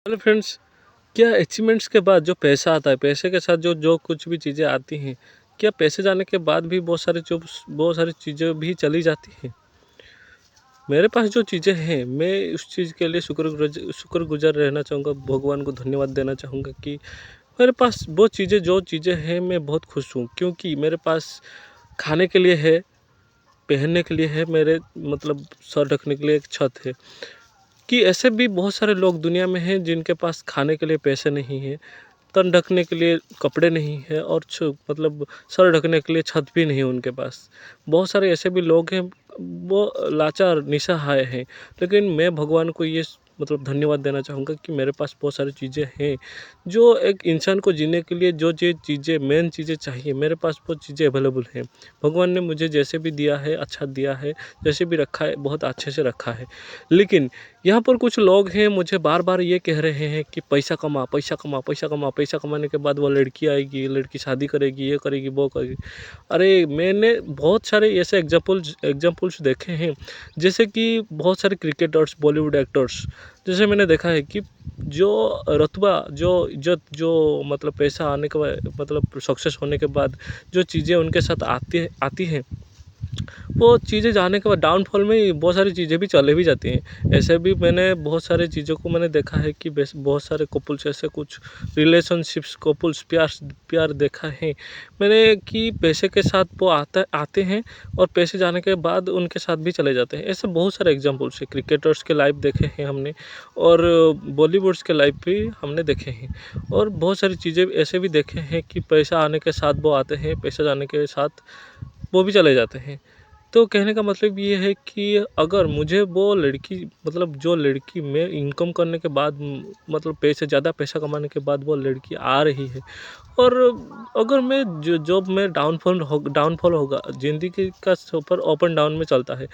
Hello friends. क्या achievements के बाद जो पैसा आता है, पैसे के साथ जो जो कुछ भी चीज़ें आती हैं, क्या पैसे जाने के बाद भी बहुत सारी चीज़ें भी चली जाती हैं? मेरे पास जो चीज़ें हैं, मैं उस चीज़ के लिए शुक्रगुज़ार रहना चाहूँगा, भगवान को धन्यवाद देना चाहूँगा कि मेरे पास वो चीज़ें जो चीज़ें हैं, मैं बहुत खुश हूँ। क्योंकि मेरे पास खाने के लिए है, पहनने के लिए है, मेरे मतलब सर ढकने के लिए एक छत है। कि ऐसे भी बहुत सारे लोग दुनिया में हैं जिनके पास खाने के लिए पैसे नहीं हैं, तन ढकने के लिए कपड़े नहीं है और मतलब सर ढकने के लिए छत भी नहीं है उनके पास। बहुत सारे ऐसे भी लोग हैं, वो लाचार निस्सहाय हैं। लेकिन मैं भगवान को ये मतलब धन्यवाद देना चाहूँगा कि मेरे पास बहुत सारी चीज़ें हैं, जो एक इंसान को जीने के लिए जो चीज़ें मेन चीज़ें चाहिए, मेरे पास वो चीज़ें अवेलेबल हैं। भगवान ने मुझे जैसे भी दिया है अच्छा दिया है, जैसे भी रखा है बहुत अच्छे से रखा है। लेकिन यहाँ पर कुछ लोग हैं मुझे बार-बार ये कह रहे हैं कि पैसा कमा, पैसा कमा, पैसा कमा, पैसा कमाने के बाद वो लड़की आएगी, लड़की शादी करेगी, ये करेगी, वो करेगी। अरे! मैंने बहुत सारे ऐसे एग्ज़ाम्पल्स देखे हैं, जैसे कि बहुत सारे क्रिकेटर्स, बॉलीवुड एक्टर्स, जैसे मैंने देखा है कि जो रुतबा, जो इज़्ज़त, जो मतलब पैसा आने के बाद मतलब सक्सेस होने के बाद जो चीज़ें उनके साथ आती हैं, वो चीज़ें जाने के बाद डाउनफॉल में बहुत सारी चीज़ें भी चले भी जाती हैं। ऐसे भी मैंने बहुत सारी चीज़ों को मैंने देखा है कि बहुत सारे कपल्स ऐसे कुछ रिलेशनशिप्स कपल्स प्यार देखा है मैंने कि पैसे के साथ वो आते हैं और पैसे जाने के बाद उनके साथ भी चले जाते हैं। ऐसे बहुत सारे एग्जाम्पल्स हैं, क्रिकेटर्स के लाइव देखे हैं हमने और बॉलीवुड्स के लाइव भी हमने देखे हैं। और बहुत सारी चीज़ें ऐसे भी देखे हैं कि पैसा आने के साथ वो आते हैं, पैसा जाने के साथ वो भी चले जाते हैं। तो कहने का मतलब ये है कि अगर मुझे वो लड़की मतलब जो लड़की मैं इनकम करने के बाद मतलब पैसे ज़्यादा पैसा कमाने के बाद वो लड़की आ रही है और अगर मैं जो जब मैं डाउनफॉल होगा, ज़िंदगी का सफ़र अप एंड डाउन में चलता है।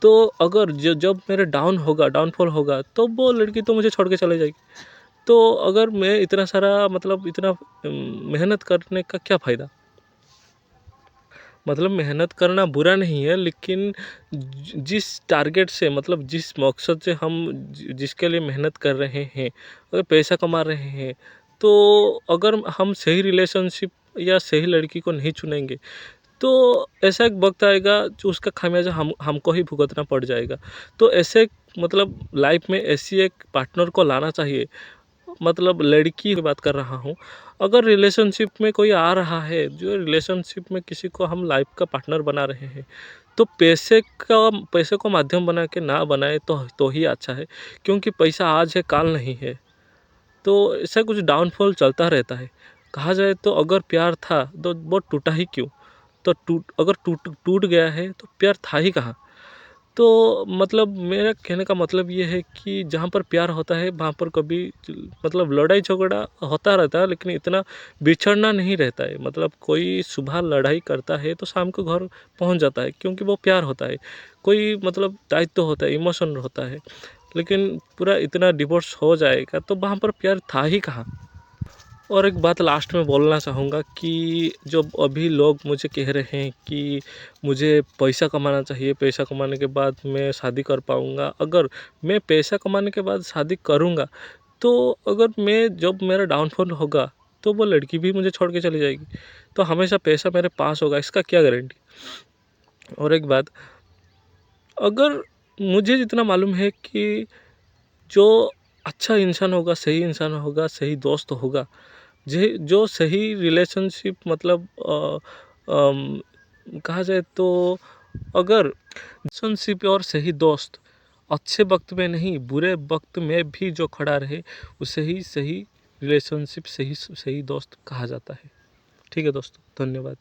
तो अगर जब मेरा डाउनफॉल होगा तो वो लड़की तो मुझे छोड़ के चले जाएगी। तो अगर मैं इतना सारा मतलब इतना मेहनत करने का क्या फ़ायदा? मतलब मेहनत करना बुरा नहीं है, लेकिन जिस टारगेट से मतलब जिस मकसद से हम जिसके लिए मेहनत कर रहे हैं, अगर पैसा कमा रहे हैं, तो अगर हम सही रिलेशनशिप या सही लड़की को नहीं चुनेंगे, तो ऐसा एक वक्त आएगा जो उसका खामियाजा हमको ही भुगतना पड़ जाएगा। तो ऐसे मतलब लाइफ में ऐसी एक पार्टनर को लाना चाहिए, मतलब लड़की की बात कर रहा हूँ। अगर रिलेशनशिप में कोई आ रहा है, जो रिलेशनशिप में किसी को हम लाइफ का पार्टनर बना रहे हैं, तो पैसे को माध्यम बना के ना बनाए तो ही अच्छा है। क्योंकि पैसा आज है काल नहीं है। तो ऐसा कुछ डाउनफॉल चलता रहता है। कहा जाए तो अगर प्यार था तो वो टूटा ही क्यों? तो अगर टूट गया है तो प्यार था ही कहाँ? तो मतलब मेरा कहने का मतलब ये है कि जहाँ पर प्यार होता है वहाँ पर कभी मतलब लड़ाई झगड़ा होता रहता है, लेकिन इतना बिछड़ना नहीं रहता है। मतलब कोई सुबह लड़ाई करता है तो शाम को घर पहुँच जाता है, क्योंकि वो प्यार होता है। कोई मतलब दायित्व होता है, इमोशन होता है। लेकिन पूरा इतना डिवोर्स हो जाएगा तो वहाँ पर प्यार था ही कहाँ? और एक बात लास्ट में बोलना चाहूँगा कि जो अभी लोग मुझे कह रहे हैं कि मुझे पैसा कमाना चाहिए, पैसा कमाने के बाद मैं शादी कर पाऊँगा। अगर मैं पैसा कमाने के बाद शादी करूँगा, तो अगर मैं जब मेरा डाउनफॉल होगा, तो वो लड़की भी मुझे छोड़ के चली जाएगी। तो हमेशा पैसा मेरे पास होगा, इसका क्या गारंटी? और एक बात, अगर मुझे जितना मालूम है कि जो अच्छा इंसान होगा, सही दोस्त होगा, जो सही रिलेशनशिप मतलब कहा जाए तो अगर रिलेशनशिप और सही दोस्त अच्छे वक्त में नहीं बुरे वक्त में भी जो खड़ा रहे, उसे ही सही रिलेशनशिप सही सही दोस्त कहा जाता है। ठीक है दोस्तों, धन्यवाद।